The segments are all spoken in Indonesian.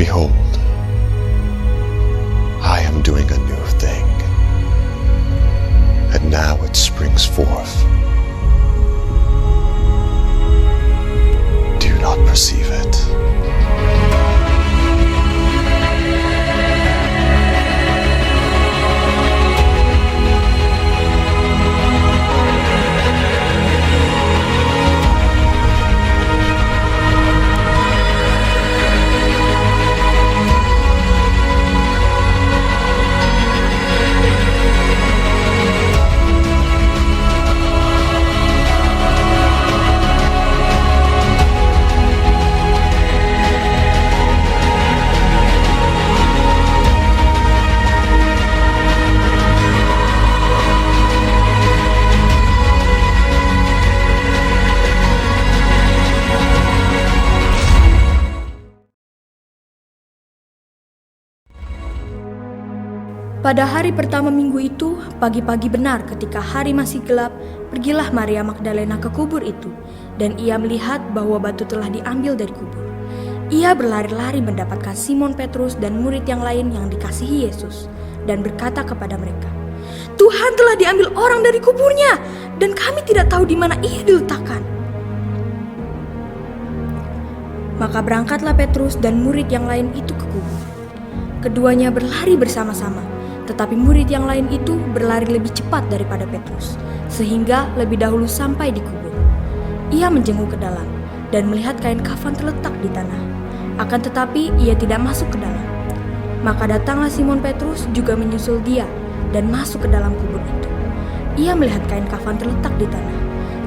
Behold, I am doing a new thing, and now it springs forth. Do you not perceive it? Pada hari pertama minggu itu, pagi-pagi benar ketika hari masih gelap, pergilah Maria Magdalena ke kubur itu, dan ia melihat bahwa batu telah diambil dari kubur. Ia berlari-lari mendapatkan Simon Petrus dan murid yang lain yang dikasihi Yesus, dan berkata kepada mereka, "Tuhan telah diambil orang dari kuburnya, dan kami tidak tahu di mana ia diletakkan." Maka berangkatlah Petrus dan murid yang lain itu ke kubur. Keduanya berlari bersama-sama. Tetapi murid yang lain itu berlari lebih cepat daripada Petrus, sehingga lebih dahulu sampai di kubur. Ia menjenguk ke dalam dan melihat kain kafan terletak di tanah. Akan tetapi ia tidak masuk ke dalam. Maka datanglah Simon Petrus juga menyusul dia dan masuk ke dalam kubur itu. Ia melihat kain kafan terletak di tanah,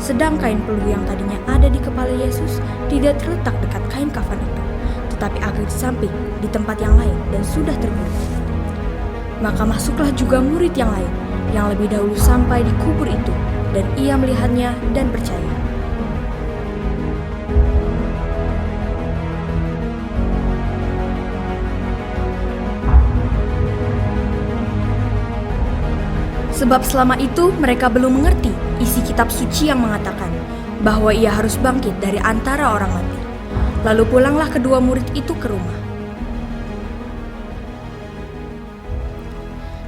sedang kain peluh yang tadinya ada di kepala Yesus tidak terletak dekat kain kafan itu, tetapi agak di samping di tempat yang lain dan sudah tergulung. Maka masuklah juga murid yang lain, yang lebih dahulu sampai di kubur itu, dan ia melihatnya dan percaya. Sebab selama itu mereka belum mengerti isi kitab suci yang mengatakan bahwa ia harus bangkit dari antara orang mati. Lalu pulanglah kedua murid itu ke rumah.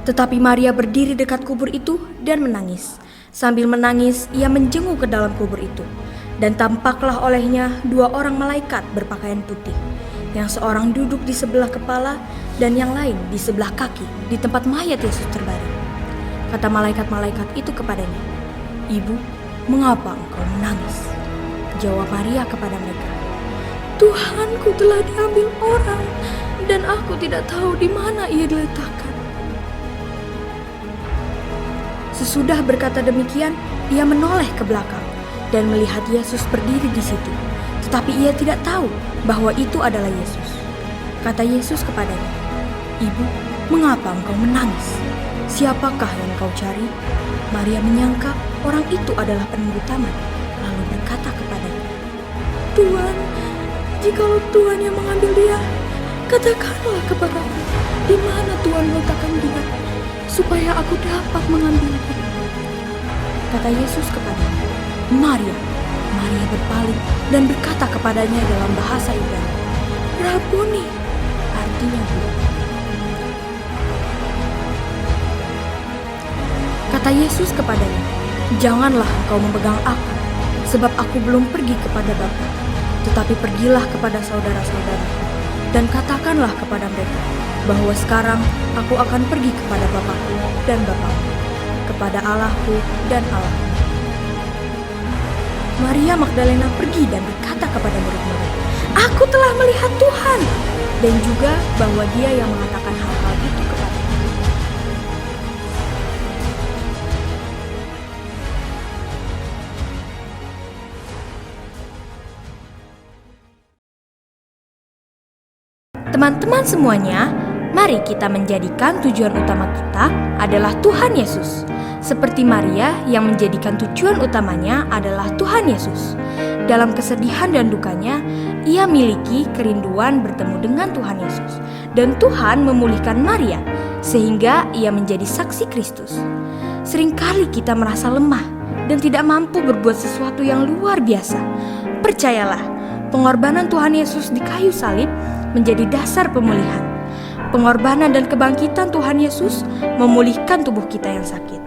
Tetapi Maria berdiri dekat kubur itu dan menangis. Sambil menangis, ia menjenguk ke dalam kubur itu. Dan tampaklah olehnya dua orang malaikat berpakaian putih, yang seorang duduk di sebelah kepala dan yang lain di sebelah kaki di tempat mayat Yesus terbaring. Kata malaikat-malaikat itu kepadanya, "Ibu, mengapa engkau menangis?" Jawab Maria kepada mereka, "Tuhanku telah diambil orang, dan aku tidak tahu di mana ia diletakkan." Sesudah berkata demikian, ia menoleh ke belakang dan melihat Yesus berdiri di situ. Tetapi ia tidak tahu bahwa itu adalah Yesus. Kata Yesus kepadanya, "Ibu, mengapa engkau menangis? Siapakah yang kau cari?" Maria menyangka orang itu adalah penunggu taman, lalu berkata kepadanya, "Tuhan, jikalau Tuhan yang mengambil dia, katakanlah kepadaku di mana Tuhan meletakkan dia, supaya aku dapat mengambilnya." Kata Yesus kepadanya, "Maria." Maria berpaling dan berkata kepadanya dalam bahasa Ibrani, "Rabuni," artinya guru. Kata Yesus kepadanya, "Janganlah engkau memegang aku, sebab aku belum pergi kepada Bapa. Tetapi pergilah kepada saudara-saudaraku, dan katakanlah kepada mereka bahwa sekarang aku akan pergi kepada Bapakku dan Bapakmu, kepada Allahku dan Allahmu." Maria Magdalena pergi dan berkata kepada murid-murid, "Aku telah melihat Tuhan," dan juga bahwa Dia yang mengatakan hal-hal itu kepadanya. Teman-teman semuanya, mari kita menjadikan tujuan utama kita adalah Tuhan Yesus. Seperti Maria yang menjadikan tujuan utamanya adalah Tuhan Yesus. Dalam kesedihan dan dukanya, ia miliki kerinduan bertemu dengan Tuhan Yesus. Dan Tuhan memulihkan Maria, sehingga ia menjadi saksi Kristus. Seringkali kita merasa lemah dan tidak mampu berbuat sesuatu yang luar biasa. Percayalah, Pengorbanan Tuhan Yesus di kayu salib menjadi dasar pemulihan. Pengorbanan dan kebangkitan Tuhan Yesus memulihkan tubuh kita yang sakit,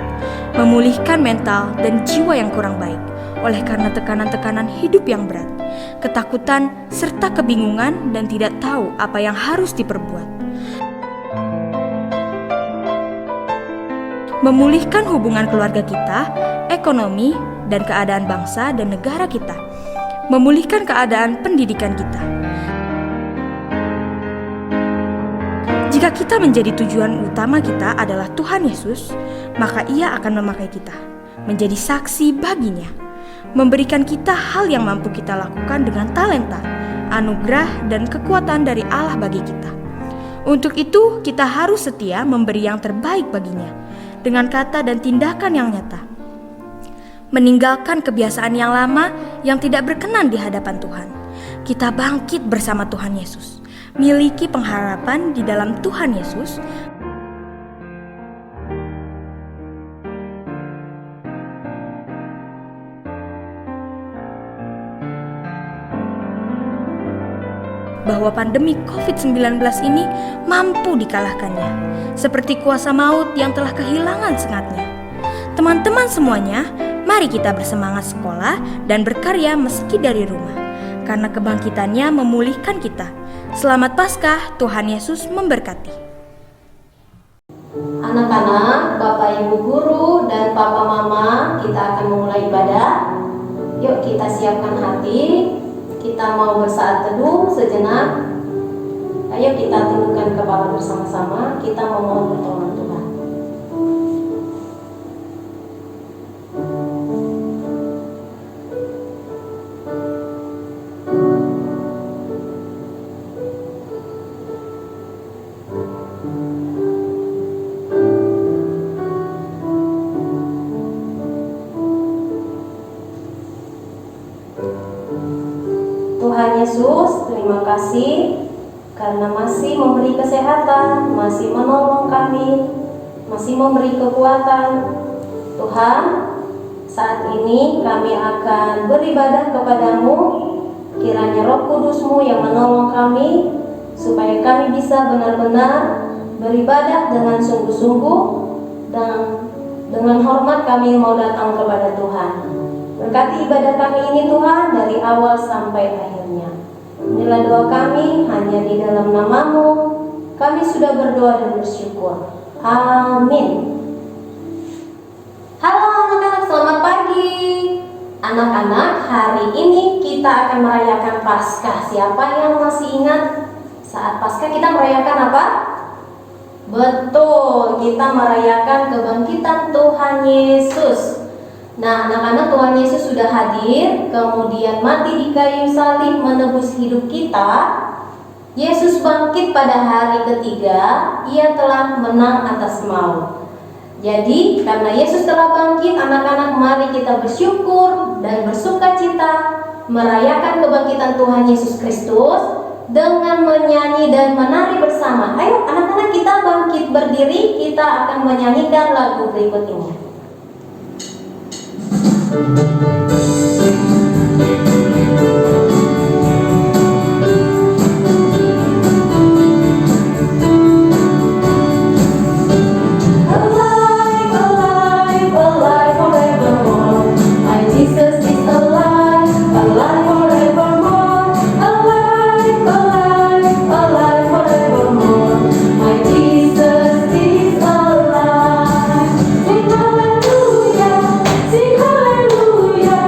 memulihkan mental dan jiwa yang kurang baik oleh karena tekanan-tekanan hidup yang berat, ketakutan serta kebingungan dan tidak tahu apa yang harus diperbuat. Memulihkan hubungan keluarga kita, ekonomi, dan keadaan bangsa dan negara kita. Memulihkan keadaan pendidikan kita. Jika kita menjadi tujuan utama kita adalah Tuhan Yesus, maka Ia akan memakai kita menjadi saksi baginya, memberikan kita hal yang mampu kita lakukan dengan talenta, anugerah, dan kekuatan dari Allah bagi kita. Untuk itu, kita harus setia memberi yang terbaik baginya, dengan kata dan tindakan yang nyata. Meninggalkan kebiasaan yang lama yang tidak berkenan di hadapan Tuhan. Kita bangkit bersama Tuhan Yesus, miliki pengharapan di dalam Tuhan Yesus, bahwa pandemi COVID-19 ini mampu dikalahkannya, seperti kuasa maut yang telah kehilangan sengatnya. Teman-teman semuanya, mari kita bersemangat sekolah dan berkarya meski dari rumah, karena kebangkitannya memulihkan kita. Selamat Paskah, Tuhan Yesus memberkati. Anak-anak, Bapak Ibu Guru, dan Papa Mama, kita akan memulai ibadah. Yuk kita siapkan hati. Kita mau bersaat teduh sejenak. Ayo kita tundukkan kepala bersama-sama. Kita memohon pertolongan Tuhan. Tuhan Yesus, terima kasih karena masih memberi kesehatan, masih menolong kami, masih memberi kekuatan. Tuhan, saat ini kami akan beribadah kepadamu. Kiranya Roh Kudus-Mu yang menolong kami, supaya kami bisa benar-benar beribadah dengan sungguh-sungguh dan dengan hormat kami mau datang kepada Tuhan. Berkati ibadah kami ini Tuhan dari awal sampai akhirnya. Inilah doa kami hanya di dalam nama-Mu. Kami sudah berdoa dan bersyukur. Amin. Halo anak-anak, selamat pagi. Anak-anak, hari ini kita akan merayakan Paskah. Siapa yang masih ingat saat Paskah kita merayakan apa? Betul, kita merayakan kebangkitan Tuhan Yesus. Nah, anak-anak, Tuhan Yesus sudah hadir, kemudian mati di kayu salib menebus hidup kita. Yesus bangkit pada hari ketiga, Ia telah menang atas maut. Jadi, karena Yesus telah bangkit, anak-anak, mari kita bersyukur dan bersukacita merayakan kebangkitan Tuhan Yesus Kristus dengan menyanyi dan menari bersama. Ayo, anak-anak, kita bangkit berdiri, kita akan menyanyikan lagu berikut ini. Sing hallelujah,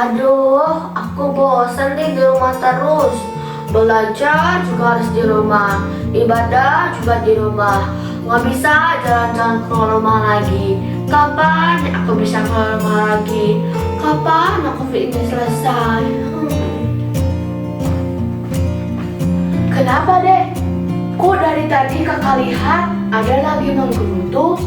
Aduh, aku bosan nih di rumah terus. Belajar juga harus di rumah, ibadah juga di rumah. Nggak bisa jalan-jalan keluar rumah lagi. Kapan aku bisa keluar rumah lagi? Kapan aku ini selesai? Kenapa deh? Kok dari tadi kakak lihat ada lagi menggerutu?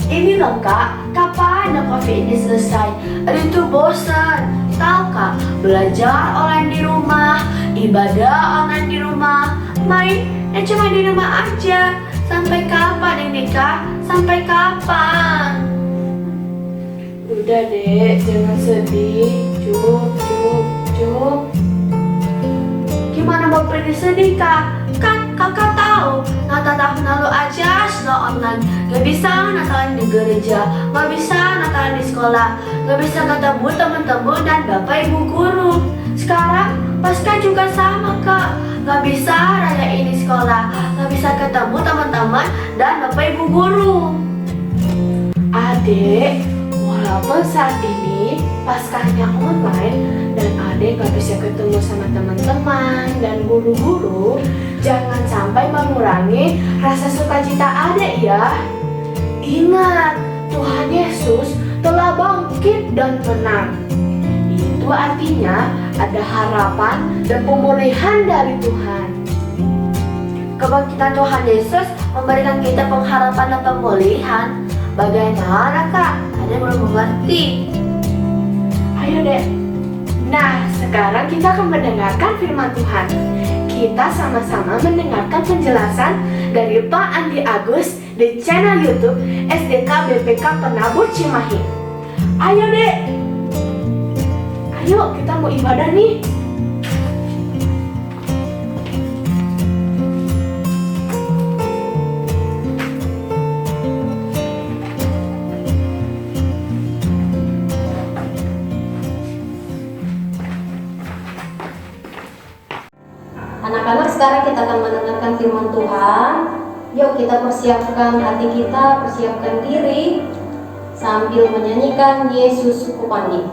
Ini loh kak, kapan COVID ini selesai? Aduh itu bosan. Tahu kak, belajar online di rumah, ibadah online di rumah, main cuma di rumah aja. Sampai kapan ini kak? Sampai kapan? Udah deh, jangan sedih. Cuk. Gimana mau pergi sedih kak? Kan kakak tahu Natal tahun lalu aja sudah online. Gak bisa Natalan di gereja, gak bisa Natalan di sekolah, gak bisa ketemu teman-teman dan bapak ibu guru. Sekarang Pasca juga sama kak, gak bisa rayain di sekolah, gak bisa ketemu teman-teman dan bapak ibu guru. Adek, walaupun saat ini Paskahnya online dan adek gak bisa ketemu sama teman-teman dan guru-guru, jangan sampai mengurangi rasa sukacita adek ya. Ingat, Tuhan Yesus telah bangkit dan menang. Itu artinya ada harapan dan pemulihan dari Tuhan. Kebangkitan Tuhan Yesus memberikan kita pengharapan dan pemulihan. Bagaimana kak? Ada yang belum mengerti? Ayo deh. Nah, sekarang kita akan mendengarkan firman Tuhan. Kita sama-sama mendengarkan penjelasan dari Pak Andi Agus di channel YouTube SDK BPK Penabur Cimahi. Ayo deh. Ayo, kita mau ibadah nih. Anak-anak, sekarang kita akan mendengarkan firman Tuhan. Yuk kita persiapkan hati kita, persiapkan diri sambil menyanyikan Yesus Ku Panggil.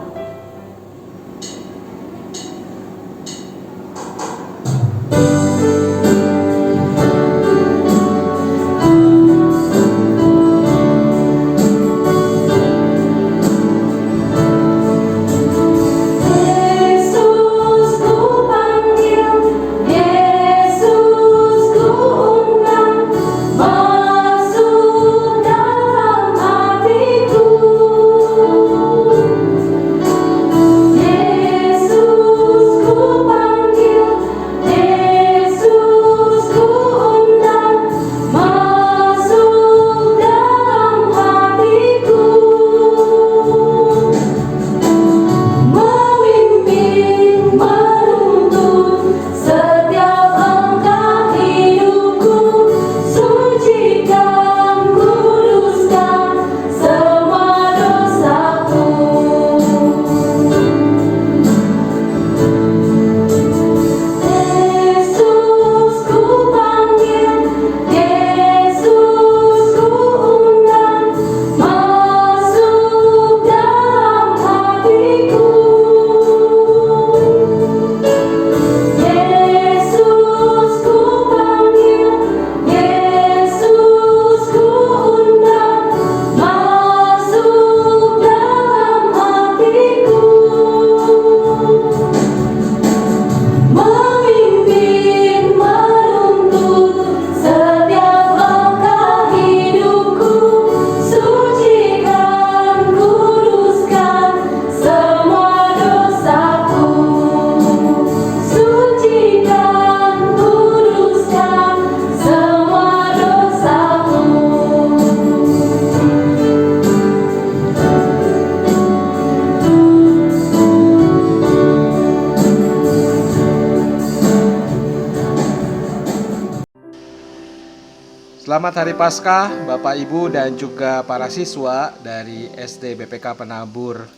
Selamat Hari Paskah Bapak Ibu dan juga para siswa dari SD BPK Penabur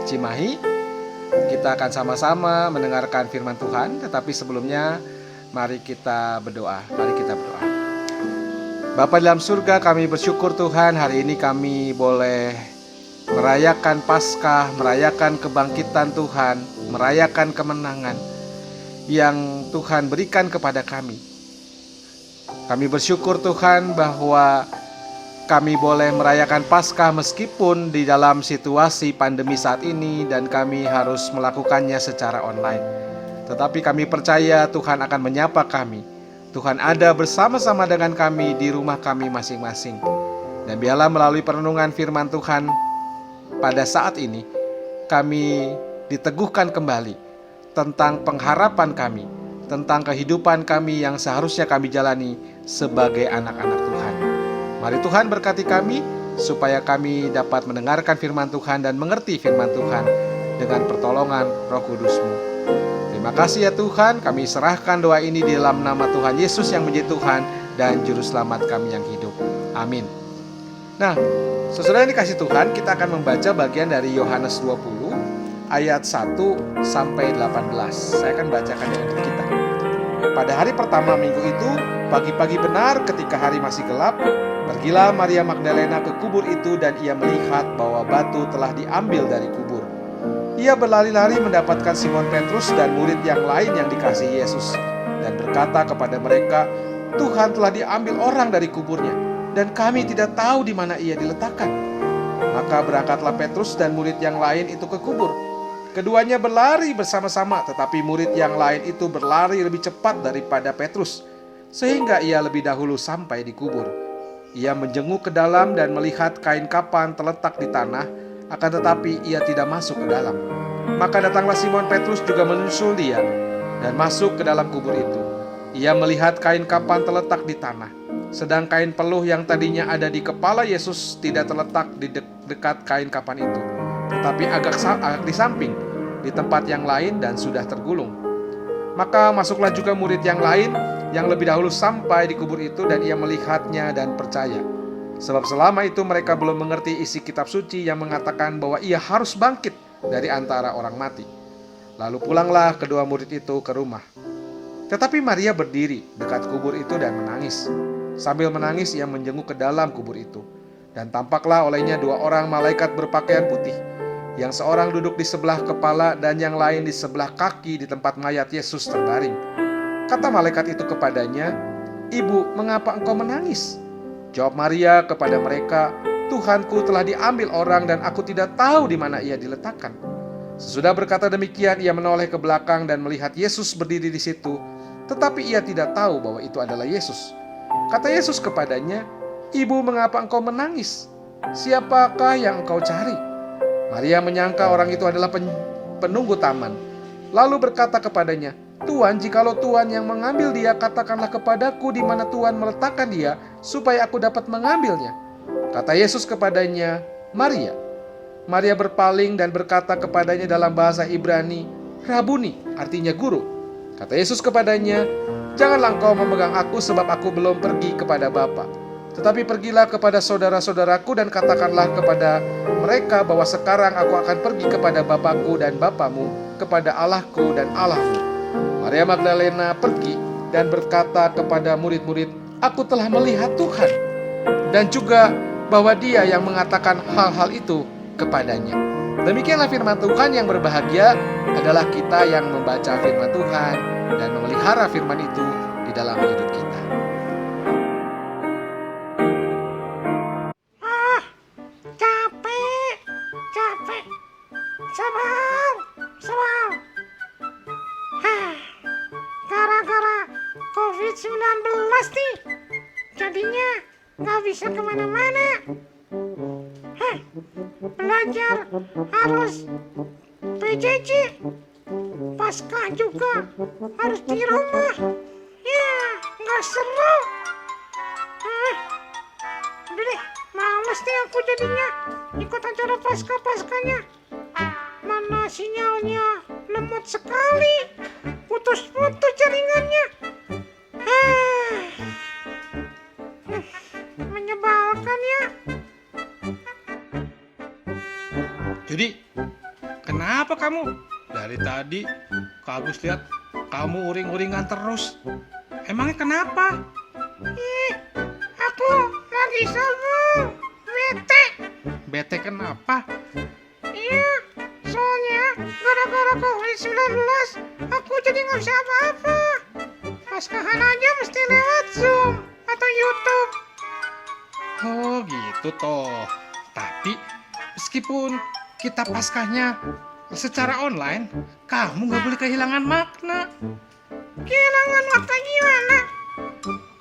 Cimahi. Kita akan sama-sama mendengarkan firman Tuhan, tetapi sebelumnya mari kita berdoa. Bapa dalam surga, kami bersyukur Tuhan hari ini kami boleh merayakan Paskah, merayakan kebangkitan Tuhan, merayakan kemenangan yang Tuhan berikan kepada kami. Kami bersyukur Tuhan bahwa kami boleh merayakan Paskah meskipun di dalam situasi pandemi saat ini dan kami harus melakukannya secara online. Tetapi kami percaya Tuhan akan menyapa kami. Tuhan ada bersama-sama dengan kami di rumah kami masing-masing. Dan biarlah melalui perenungan firman Tuhan pada saat ini kami diteguhkan kembali tentang pengharapan kami, tentang kehidupan kami yang seharusnya kami jalani sebagai anak-anak Tuhan. Mari Tuhan berkati kami supaya kami dapat mendengarkan firman Tuhan dan mengerti firman Tuhan dengan pertolongan Roh Kudus-Mu. Terima kasih ya Tuhan, kami serahkan doa ini di dalam nama Tuhan Yesus yang menjadi Tuhan dan Juru Selamat kami yang hidup. Amin. Nah, saudara yang dikasih Tuhan, kita akan membaca bagian dari Yohanes 20 ayat 1 sampai 18. Saya akan bacakannya untuk kita. Pada hari pertama minggu itu, pagi-pagi benar ketika hari masih gelap, pergilah Maria Magdalena ke kubur itu dan ia melihat bahwa batu telah diambil dari kubur. Ia berlari-lari mendapatkan Simon Petrus dan murid yang lain yang dikasihi Yesus dan berkata kepada mereka, "Tuhan telah diambil orang dari kuburnya dan kami tidak tahu di mana ia diletakkan." Maka berangkatlah Petrus dan murid yang lain itu ke kubur. Keduanya berlari bersama-sama, tetapi murid yang lain itu berlari lebih cepat daripada Petrus, sehingga ia lebih dahulu sampai di kubur. Ia menjenguk ke dalam dan melihat kain kapan terletak di tanah, akan tetapi ia tidak masuk ke dalam. Maka datanglah Simon Petrus juga menyusul dia dan masuk ke dalam kubur itu. Ia melihat kain kapan terletak di tanah, sedang kain peluh yang tadinya ada di kepala Yesus tidak terletak di dekat kain kapan itu, tetapi agak di samping, di tempat yang lain dan sudah tergulung. Maka masuklah juga murid yang lain yang lebih dahulu sampai di kubur itu dan ia melihatnya dan percaya. Sebab selama itu mereka belum mengerti isi kitab suci yang mengatakan bahwa ia harus bangkit dari antara orang mati. Lalu pulanglah kedua murid itu ke rumah. Tetapi Maria berdiri dekat kubur itu dan menangis. Sambil menangis ia menjenguk ke dalam kubur itu. Dan tampaklah olehnya dua orang malaikat berpakaian putih, yang seorang duduk di sebelah kepala dan yang lain di sebelah kaki di tempat mayat Yesus terbaring. Kata malaikat itu kepadanya, "Ibu, mengapa engkau menangis?" Jawab Maria kepada mereka, "Tuhanku telah diambil orang dan aku tidak tahu di mana ia diletakkan." Sesudah berkata demikian, ia menoleh ke belakang dan melihat Yesus berdiri di situ, tetapi ia tidak tahu bahwa itu adalah Yesus. Kata Yesus kepadanya, "Ibu, mengapa engkau menangis? Siapakah yang engkau cari?" Maria menyangka orang itu adalah penunggu taman, lalu berkata kepadanya, "Tuan, jikalau Tuan yang mengambil dia, katakanlah kepadaku di mana Tuan meletakkan dia, supaya aku dapat mengambilnya." Kata Yesus kepadanya, "Maria." Maria berpaling dan berkata kepadanya dalam bahasa Ibrani, "Rabuni," artinya guru. Kata Yesus kepadanya, "Janganlah engkau memegang aku sebab aku belum pergi kepada Bapa. Tetapi pergilah kepada saudara-saudaraku dan katakanlah kepada mereka bahwa sekarang aku akan pergi kepada Bapakku dan Bapamu, kepada Allahku dan Allahmu." Maria Magdalena pergi dan berkata kepada murid-murid, "Aku telah melihat Tuhan," dan juga bahwa Dia yang mengatakan hal-hal itu kepadanya. Demikianlah firman Tuhan. Yang berbahagia adalah kita yang membaca firman Tuhan dan memelihara firman itu di dalam hidup kita. Capek. Sabar. Gara-gara COVID-19 nih, jadinya nggak bisa kemana-mana. Belajar harus PJJ, Paskah juga harus di rumah. Ya, nggak seru. Udah deh, males deh aku jadinya ikut acara Paskahnya. Mana sinyalnya lemot sekali, putus-putus jaringannya. Menyebalkan ya. Jadi, kenapa kamu? Dari tadi, Kak Agus lihat kamu uring-uringan terus. Emangnya kenapa? Aku lagi sibuk, bete. Bete kenapa? Iya, soalnya gara-gara COVID-19 aku jadi nggak bisa apa-apa. Paskahan aja mesti lewat Zoom atau YouTube. Oh gitu toh. Tapi meskipun kita Paskahnya secara online, kamu nggak boleh kehilangan makna. Kehilangan makna gimana?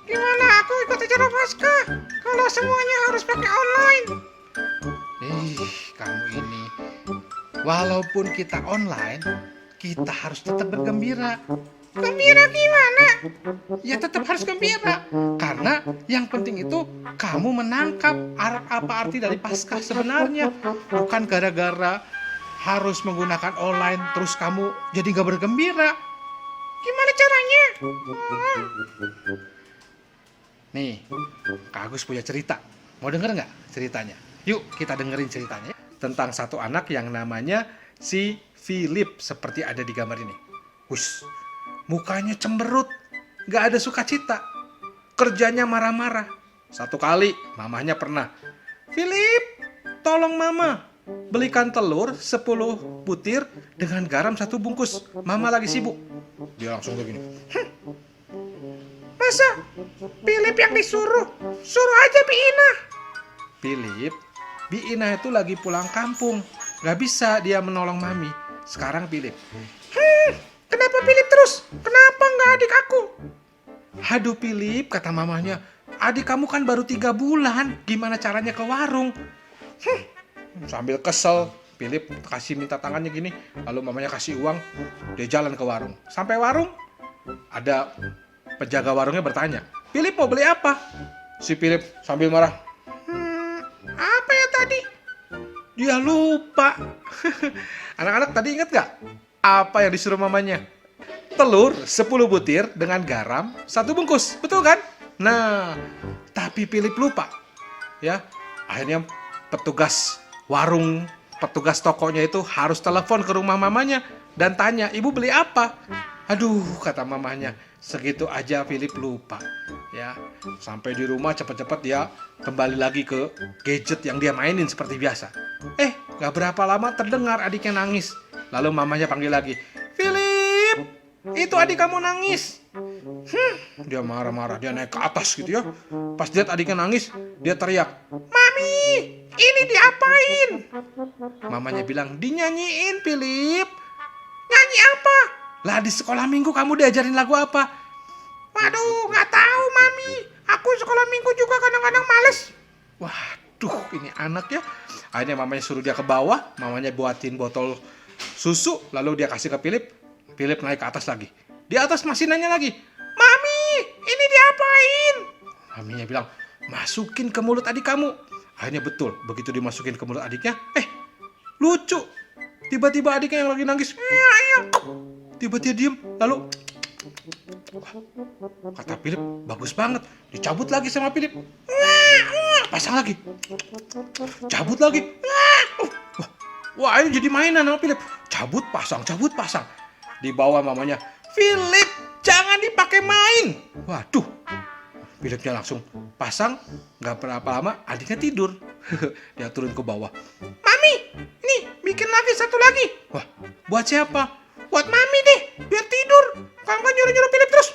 Gimana aku ikut acara Paskah kalau semuanya harus pakai online? Kamu ini. Walaupun kita online, kita harus tetap bergembira. Gembira gimana? Ya tetap harus gembira. Karena yang penting itu kamu menangkap apa arti dari Paskah sebenarnya. Bukan gara-gara harus menggunakan online terus kamu jadi gak bergembira. Gimana caranya? Nih, Kak Agus punya cerita. Mau denger nggak ceritanya? Yuk kita dengerin ceritanya. Tentang satu anak yang namanya si Philip. Seperti ada di gambar ini. Hush, mukanya cemberut. Gak ada sukacita. Kerjanya marah-marah. Satu kali mamahnya pernah, Philip, tolong mama belikan telur 10 butir dengan garam 1 bungkus. Mama lagi sibuk. Dia langsung begini. Masa Philip yang disuruh? Suruh aja Bi Ina. Philip, Bi Ina itu lagi pulang kampung. Gak bisa dia menolong mami. Sekarang Philip. Kenapa Philip terus? Kenapa nggak adik aku? Aduh Philip, kata mamanya, adik kamu kan baru 3 bulan. Gimana caranya ke warung? Sambil kesel, Philip kasih minta tangannya gini. Lalu mamanya kasih uang, dia jalan ke warung. Sampai warung, ada penjaga warungnya bertanya, Philip mau beli apa? Si Philip sambil marah, Apa ya tadi? dia lupa. Anak-anak tadi ingat gak? Apa yang disuruh mamanya? Telur 10 butir dengan garam 1 bungkus, betul kan? Nah, tapi Philip lupa. Ya, akhirnya petugas warung, petugas tokonya itu harus telepon ke rumah mamanya dan tanya, ibu beli apa? Aduh, kata mamanya, segitu aja Philip lupa. Ya, sampai di rumah cepat-cepat dia kembali lagi ke gadget yang dia mainin seperti biasa. Gak berapa lama terdengar adiknya nangis. Lalu mamanya panggil lagi, Philip, itu adik kamu nangis. Dia marah-marah, dia naik ke atas gitu ya. Pas lihat adiknya nangis, dia teriak, Mami, ini diapain? Mamanya bilang, dinyanyiin Philip. Nyanyi apa? Lah di sekolah minggu kamu diajarin lagu apa? Waduh, nggak tahu Mami. Aku sekolah minggu juga kadang-kadang males. Waduh, ini anak ya. Akhirnya mamanya suruh dia ke bawah, mamanya buatin botol susu, lalu dia kasih ke Philip. Philip naik ke atas lagi. Di atas masih nanya lagi, Mami, ini diapain? maminya bilang, masukin ke mulut adik kamu. Akhirnya betul, begitu dimasukin ke mulut adiknya, lucu. Tiba-tiba adiknya yang lagi nangis, tiba-tiba diem, lalu kata Philip, bagus banget. Dicabut lagi sama Philip. Pasang lagi. Cabut lagi. Wah, ini jadi mainan sama Philip. Cabut, pasang, cabut, pasang. Di bawah mamanya, Philip, jangan dipakai main. Waduh. Philipnya langsung pasang. Gak berapa lama, adiknya tidur. Dia turun ke bawah. Mami, nih bikin lagi satu lagi. Wah, buat siapa? Buat Mami deh, biar tidur. Kamu kan nyuruh-nyuruh Philip terus.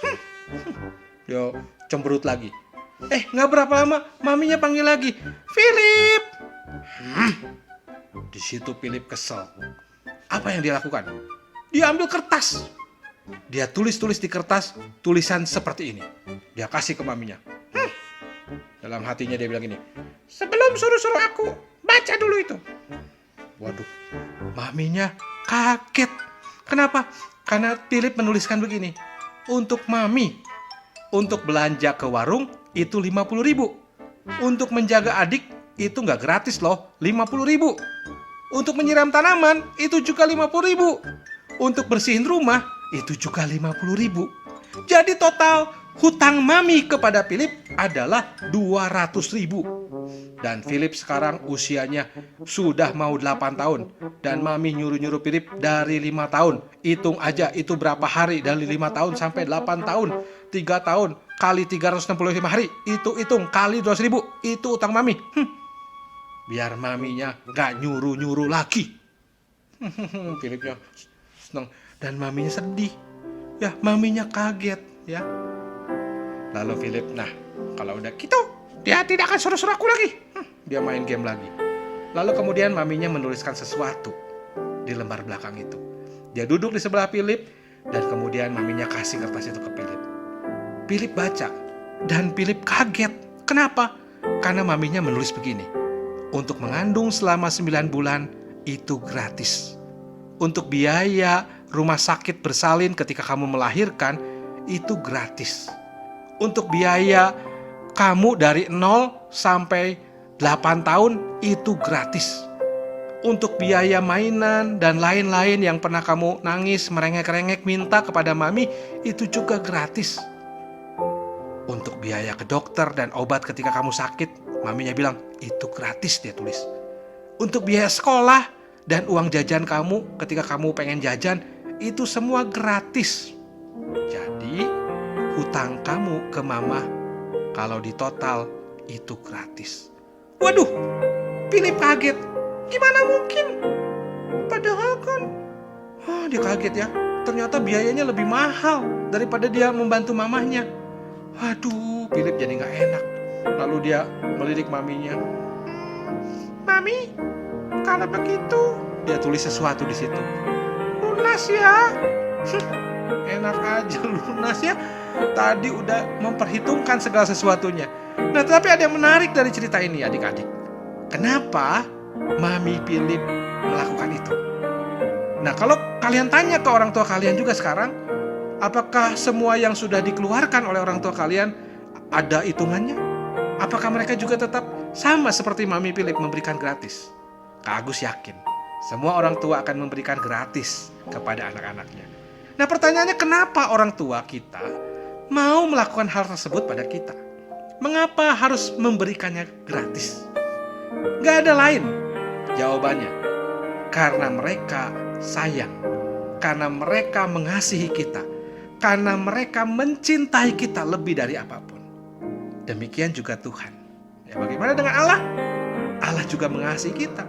Dia cemberut lagi. Gak berapa lama, maminya panggil lagi, Philip. Di situ Philip kesel. Apa yang dia lakukan? Dia ambil kertas. Dia tulis-tulis di kertas tulisan seperti ini. Dia kasih ke maminya. Dalam hatinya dia bilang gini, Sebelum suruh-suruh aku, baca dulu itu. waduh, maminya kaget. Kenapa? Karena Philip menuliskan begini, untuk mami, untuk belanja ke warung itu 50.000. Untuk menjaga adik itu nggak gratis loh, 50.000. Untuk menyiram tanaman itu juga 50.000. Untuk bersihin rumah itu juga 50.000. Jadi total hutang mami kepada Philip adalah 200.000. Dan Philip sekarang usianya sudah mau 8 tahun. Dan mami nyuruh-nyuruh Philip dari 5 tahun. Hitung aja itu berapa hari dari 5 tahun sampai 8 tahun. 3 tahun kali 365 hari. Itu hitung kali 200.000. Itu utang mami. biar maminya gak nyuruh-nyuruh lagi. Philipnya senang dan maminya sedih. Ya, maminya kaget ya. Lalu Philip, nah kalau udah gitu, dia tidak akan suruh-suruh aku lagi. Dia main game lagi. Lalu kemudian maminya menuliskan sesuatu di lembar belakang itu. Dia duduk di sebelah Philip dan kemudian maminya kasih kertas itu ke Philip. Philip baca dan Philip kaget. Kenapa? Karena maminya menulis begini. Untuk mengandung selama 9 bulan itu gratis. Untuk biaya rumah sakit bersalin ketika kamu melahirkan itu gratis. Untuk biaya kamu dari 0 sampai 8 tahun itu gratis. Untuk biaya mainan dan lain-lain yang pernah kamu nangis, merengek-rengek minta kepada mami, itu juga gratis. Untuk biaya ke dokter dan obat ketika kamu sakit, maminya bilang, itu gratis dia tulis. Untuk biaya sekolah dan uang jajan kamu ketika kamu pengen jajan, itu semua gratis. Jadi, hutang kamu ke mama, kalau di total, itu gratis. Waduh, Philip kaget. Gimana mungkin? Padahal kan, dia kaget ya. Ternyata biayanya lebih mahal daripada dia membantu mamahnya. Waduh, Philip jadi gak enak. Lalu dia melirik maminya. Mami, kalau begitu Dia tulis sesuatu di situ. lunas ya. Enak aja lunas ya. Tadi udah memperhitungkan segala sesuatunya. Nah, tapi ada yang menarik dari cerita ini adik-adik. Kenapa Mami Philip melakukan itu? Nah, kalau kalian tanya ke orang tua kalian juga sekarang, apakah semua yang sudah dikeluarkan oleh orang tua kalian ada hitungannya? Apakah mereka juga tetap sama seperti Mami Philip memberikan gratis? Kak Agus yakin semua orang tua akan memberikan gratis kepada anak-anaknya. Nah, pertanyaannya, kenapa orang tua kita mau melakukan hal tersebut pada kita? Mengapa harus memberikannya gratis? Gak ada lain jawabannya. Karena mereka sayang. Karena mereka mengasihi kita. Karena mereka mencintai kita lebih dari apapun. Demikian juga Tuhan. Ya, bagaimana dengan Allah? Allah juga mengasihi kita.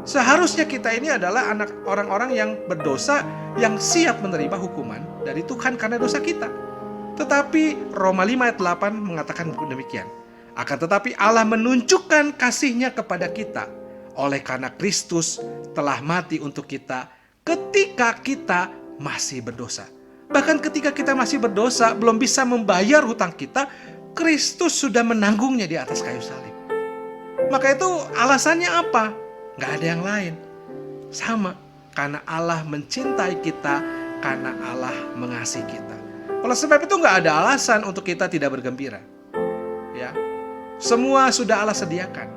Seharusnya kita ini adalah anak orang-orang yang berdosa, yang siap menerima hukuman dari Tuhan karena dosa kita. Tetapi Roma 5 ayat 8 mengatakan demikian. Akan tetapi Allah menunjukkan kasih-Nya kepada kita oleh karena Kristus telah mati untuk kita ketika kita masih berdosa. Bahkan ketika kita masih berdosa, belum bisa membayar hutang kita, Kristus sudah menanggungnya di atas kayu salib. Maka itu alasannya apa? Gak ada yang lain. Sama, karena Allah mencintai kita, karena Allah mengasihi kita. Oleh sebab itu gak ada alasan untuk kita tidak bergembira. Ya, semua sudah Allah sediakan.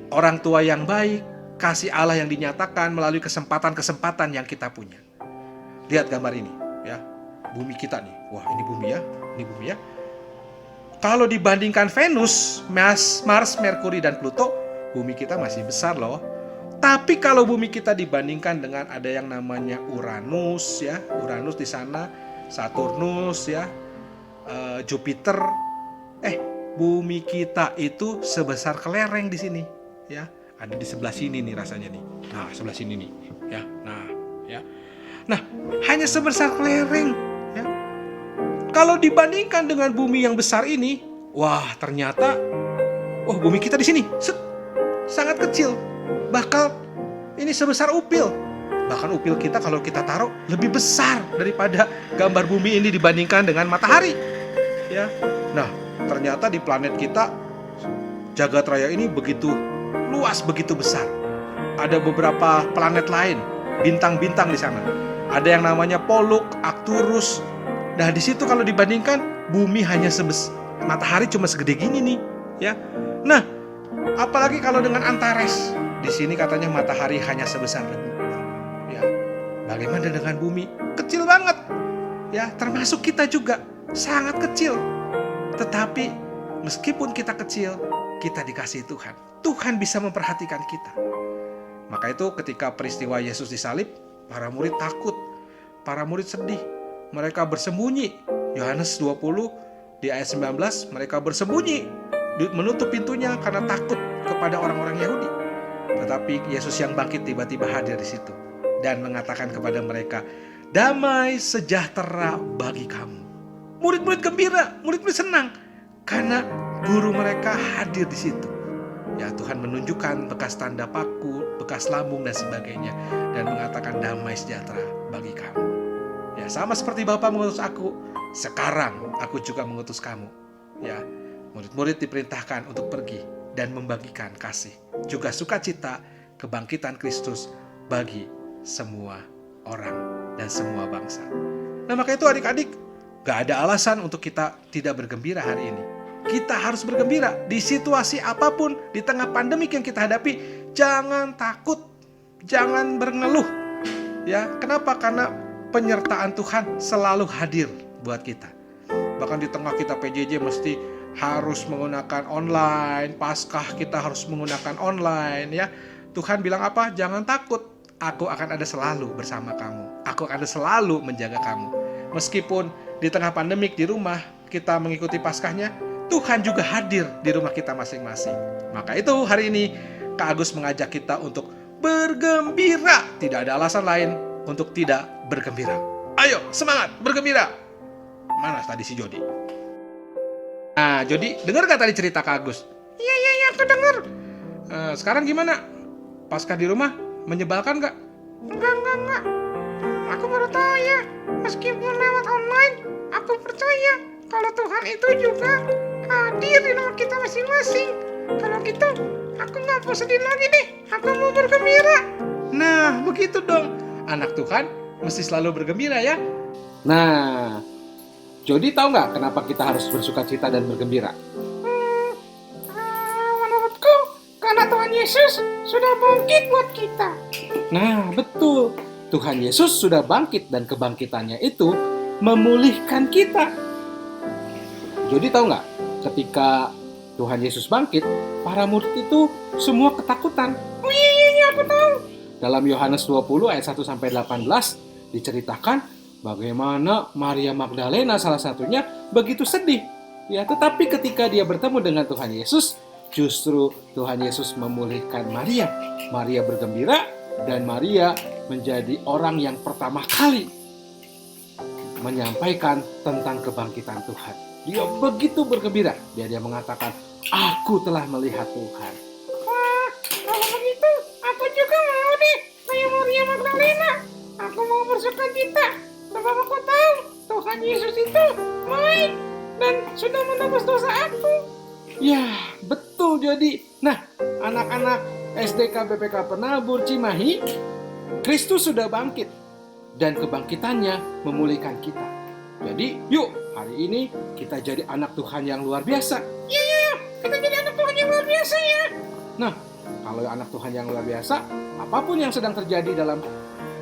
Orang tua yang baik, kasih Allah yang dinyatakan melalui kesempatan-kesempatan yang kita punya. Lihat gambar ini, ya, bumi kita nih. Wah, ini bumi ya, ini bumi ya. Kalau dibandingkan Venus, Mars, Merkuri, dan Pluto, bumi kita masih besar loh. Tapi kalau bumi kita dibandingkan dengan ada yang namanya Uranus, ya, Uranus di sana, Saturnus, ya, Jupiter, bumi kita itu sebesar kelereng di sini, ya. Ada di sebelah sini nih rasanya nih. Nah, sebelah sini nih, ya. Nah, ya. Nah, hanya sebesar kelereng, ya. Kalau dibandingkan dengan bumi yang besar ini, wah, ternyata bumi kita di sini sangat kecil. Bahkan ini sebesar upil. Bahkan upil kita kalau kita taruh lebih besar daripada gambar bumi ini dibandingkan dengan matahari. Ya. Nah, ternyata di planet kita jagat raya ini begitu luas, begitu besar. Ada beberapa planet lain, bintang-bintang di sana. Ada yang namanya Pollux, Arcturus. Nah, di situ kalau dibandingkan bumi hanya matahari cuma segede gini nih, ya. Nah, apalagi kalau dengan Antares. Di sini katanya matahari hanya sebesar debu. Ya. Bagaimana dengan bumi? Kecil banget. Ya, termasuk kita juga sangat kecil. Tetapi meskipun kita kecil, kita dikasihi Tuhan. Tuhan bisa memperhatikan kita. Maka itu ketika peristiwa Yesus disalib, para murid takut. Para murid sedih. Mereka bersembunyi. Yohanes 20 di ayat 19, mereka bersembunyi menutup pintunya karena takut kepada orang-orang Yahudi. Tetapi Yesus yang bangkit tiba-tiba hadir di situ dan mengatakan kepada mereka, damai sejahtera bagi kamu. Murid-murid gembira, murid-murid senang karena guru mereka hadir di situ. Ya, Tuhan menunjukkan bekas tanda paku, bekas lambung dan sebagainya, dan mengatakan damai sejahtera bagi kamu. Ya, sama seperti Bapa mengutus aku, sekarang aku juga mengutus kamu. Ya, murid-murid diperintahkan untuk pergi dan membagikan kasih, juga sukacita kebangkitan Kristus bagi semua orang dan semua bangsa. Nah, maka itu adik-adik, gak ada alasan untuk kita tidak bergembira hari ini. Kita harus bergembira di situasi apapun, di tengah pandemik yang kita hadapi. Jangan takut, jangan berngeluh. Ya, kenapa? Karena penyertaan Tuhan selalu hadir buat kita. Bahkan di tengah kita PJJ mesti harus menggunakan online, Paskah kita harus menggunakan online, ya. Tuhan bilang apa? Jangan takut, aku akan ada selalu bersama kamu. Aku akan ada selalu menjaga kamu. Meskipun di tengah pandemik di rumah kita mengikuti Paskahnya, Tuhan juga hadir di rumah kita masing-masing. Maka itu hari ini Kak Agus mengajak kita untuk bergembira. Tidak ada alasan lain untuk tidak bergembira. Ayo semangat bergembira. Mana tadi si Jody? Nah, Jody, dengar gak tadi cerita Kak Agus? Iya, aku dengar. Sekarang gimana? Paskah di rumah menyebalkan gak? Enggak. Aku baru tahu ya. Meskipun lewat online, aku percaya kalau Tuhan itu juga hadir di rumah kita masing-masing. Kalau gitu, aku nggak mau sedih lagi deh. Aku mau bergembira. Nah, begitu dong. Anak Tuhan mesti selalu bergembira ya. Nah, Jody tahu nggak kenapa kita harus bersukacita dan bergembira? Menurutku, karena Tuhan Yesus sudah bangkit buat kita. Nah, betul. Tuhan Yesus sudah bangkit dan kebangkitannya itu memulihkan kita. Jody tahu nggak? Ketika Tuhan Yesus bangkit, para murid itu semua ketakutan. Oh iya, aku tahu. Dalam Yohanes 20 ayat 1-18 diceritakan bagaimana Maria Magdalena salah satunya begitu sedih. Ya, tetapi ketika dia bertemu dengan Tuhan Yesus, justru Tuhan Yesus memulihkan Maria. Maria bergembira dan Maria menjadi orang yang pertama kali menyampaikan tentang kebangkitan Tuhan. Dia begitu bergembira. Dia mengatakan, aku telah melihat Tuhan. Wah, kalau begitu, aku juga mau deh kayak Maria Magdalena. Aku mau bersukacita. Sebab aku tahu Tuhan Yesus itu baik dan sudah menebus dosa aku. Ya, betul jadi. Nah, anak-anak SDK BPK Penabur Cimahi, Kristus sudah bangkit dan kebangkitannya memulihkan kita. Jadi, yuk hari ini kita jadi anak Tuhan yang luar biasa. Iya, kita jadi anak Tuhan yang luar biasa ya. Nah, kalau anak Tuhan yang luar biasa, apapun yang sedang terjadi dalam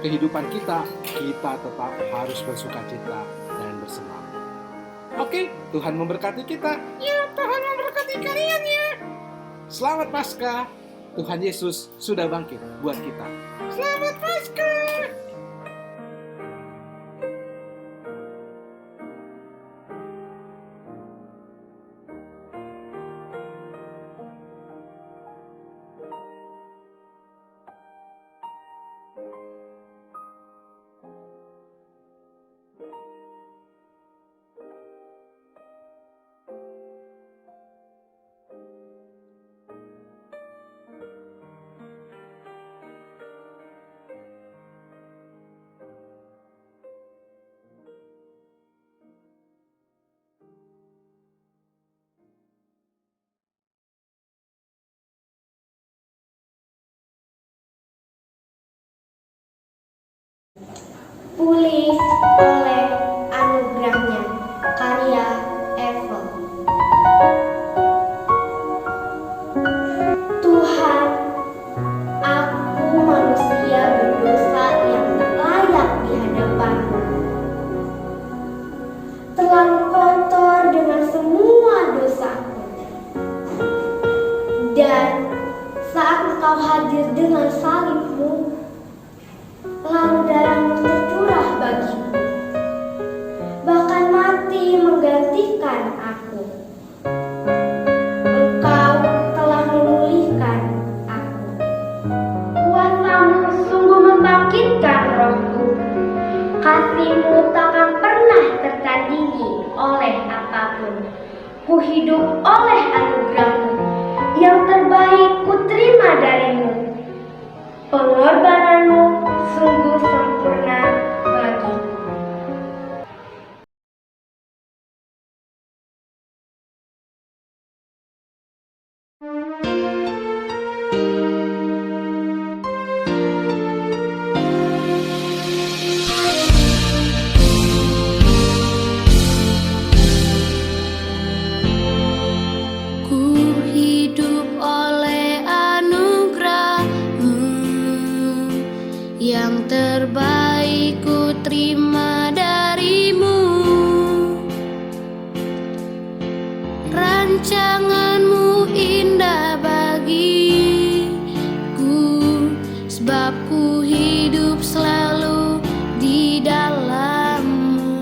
kehidupan kita, kita tetap harus bersukacita dan bersemangat. Oke, Tuhan memberkati kita. Ya, Tuhan memberkati kalian ya. Selamat Paskah. Tuhan Yesus sudah bangkit buat kita. Selamat Paskah. Pulih oleh anugerahnya, karya Evel. Tuhan, aku manusia berdosa yang tak layak di hadapan-Mu. Terlalu kotor dengan semua dosaku. Dan saat Engkau hadir dengan salib-Mu, lalu darah-Mu tercurah bagiku, bahkan mati menggantikan aku. apapun. Ku hidup oleh anugerahmu, yang terbaik ku terima darimu. Pengorbananmu sungguh sempurna bagiku. Ku hidup oleh anugerah-Mu, yang terbaik ku terima darimu. Rancangan-Mu indah bagiku, sebab ku hidup selalu di dalam-Mu.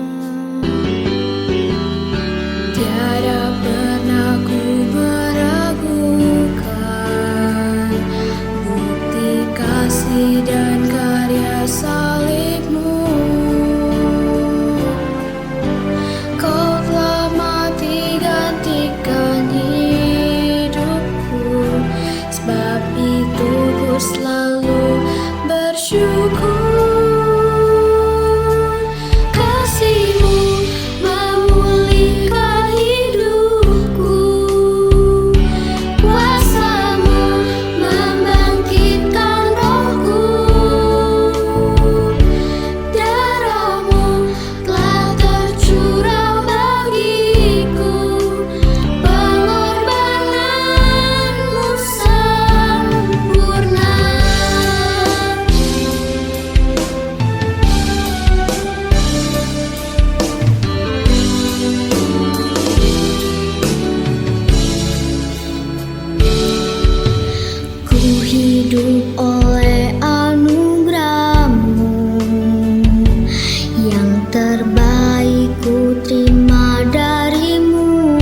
Tiada pernah ku meragukan bukti kasih dan karya salib-Mu. Kau telah mati gantikan hidupku, sebab itu ku selalu bersyukur. Kasih-Mu memulihkan hidupku, kuasa-Mu membangkitkan rohku. Darah-Mu telah tercurah bagiku, pengorbanan-Mu sempurna. Ku hidup oleh anugerah-Mu, yang terbaik ku terima darimu.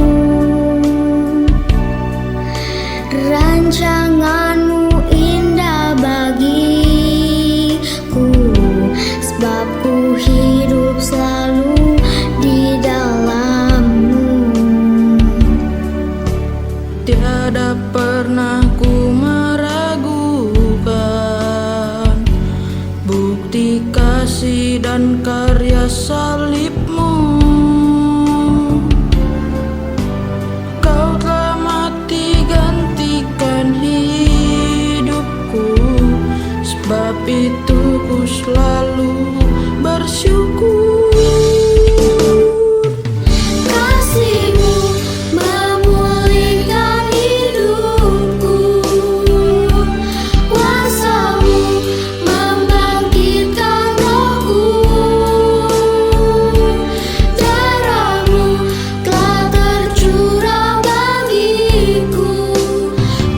Rancangan-Mu indah bagiku, sebab ku hidup selalu di dalam-Mu. Tiada pernah ku meragukan bukti kasih dan karya salib-Mu. Kau telah mati gantikan hidupku, sebab itu ku selalu bersyukur. Kasih-Mu memulihkan hidupku, kuasa-Mu membangkitkan rohku. Darah-Mu telah tercurah bagiku,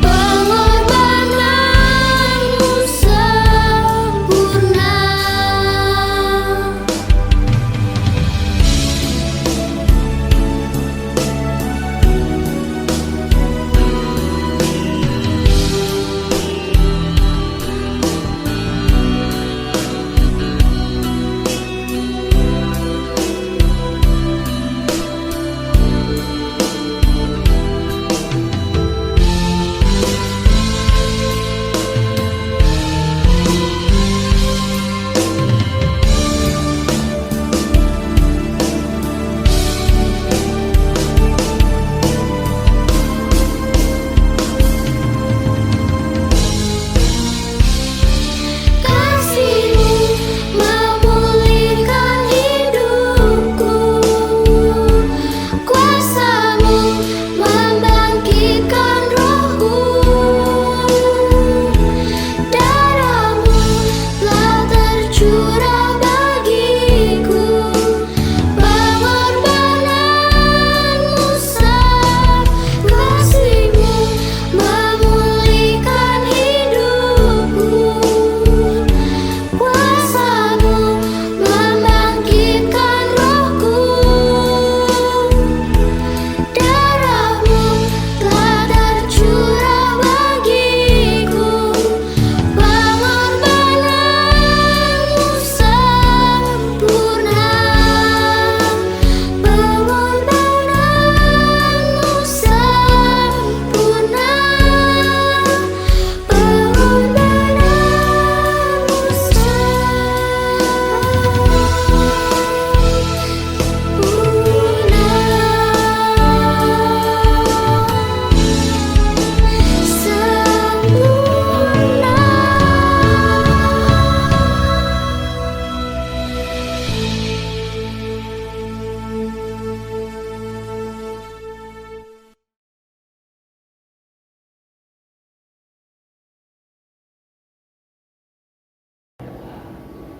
pengorbanan-Mu sempurna.